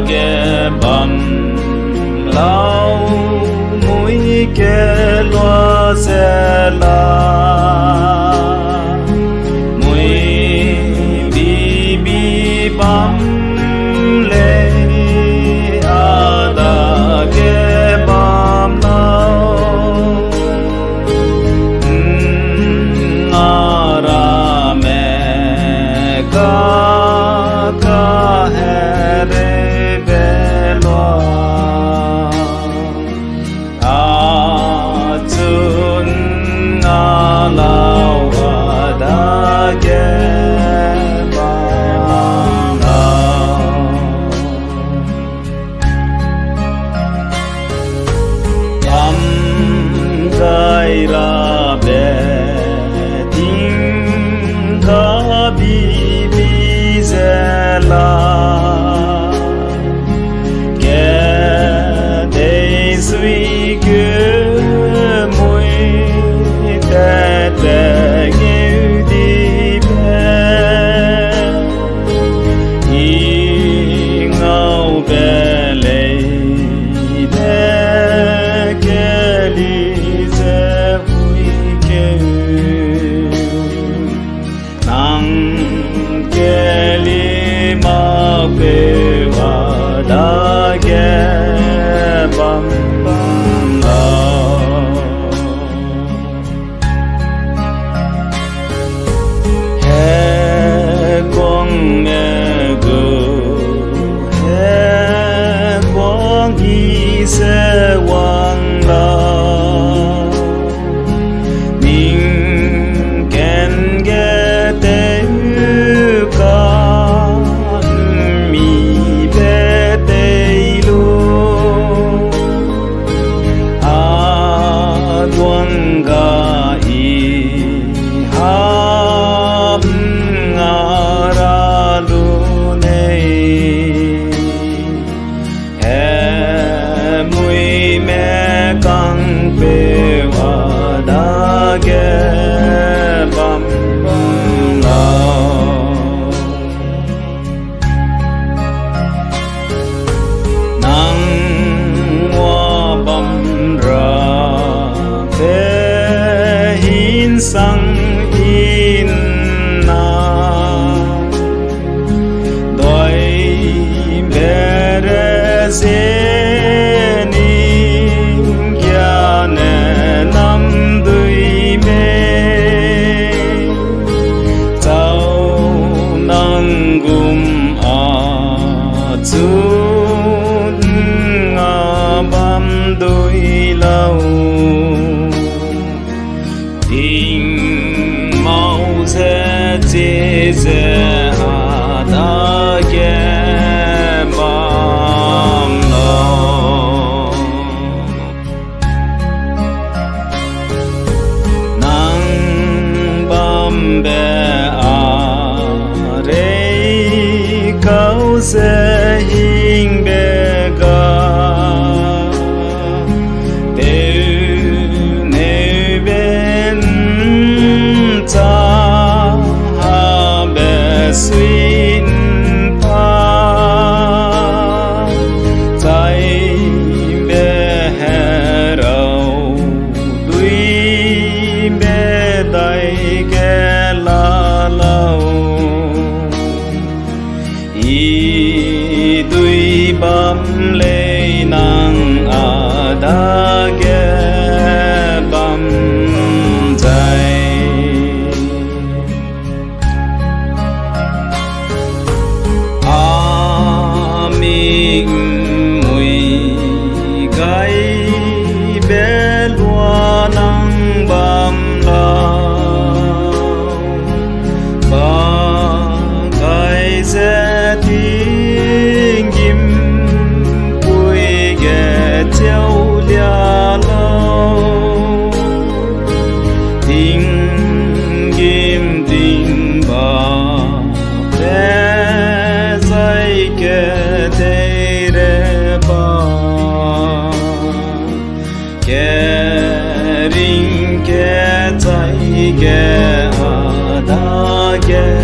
ghé bầm lao mũi kê loa xe la mũi bi bầm lê a da ghé bầm lao ngà ra mẹ ca hè rê bê loa a chun ngà lao a da ghé bầm lao bầm gai ra bê ting ca bi bi zê la suy cứ mùi tê tê nghêu đi bê y ngâu bê lê bê kê li dê vui kê nang kê li ma bê wa da ghé bầm sẽ quang la mình kén ghé tế ca mi bê tế lu a tuan ga i hap ngà ra lu nei mẹ căng bê wa da ghé bầm lao nang hoa bầm ra bê hin sang hin na đôi bê rê dê chun ngà bám đôi lâu tình mau sẽ chế sẽ hạ đã ghé bám lâu nang bám bè à rê câu sẽ hình bê ga đều nêu bên ta ha bê xuyên pa tay bê hè râu đuôi bê tay ghé la lâu đuôi bám lê nàng a da ghé bám dây a mình mùi gai bê loa nàng bám lao ba gai dê tiếng kim bùi ghé treo lia lâu tiếng kim tiếng ba bé dây kê tê rê ba kê ring kê dây kê a da kê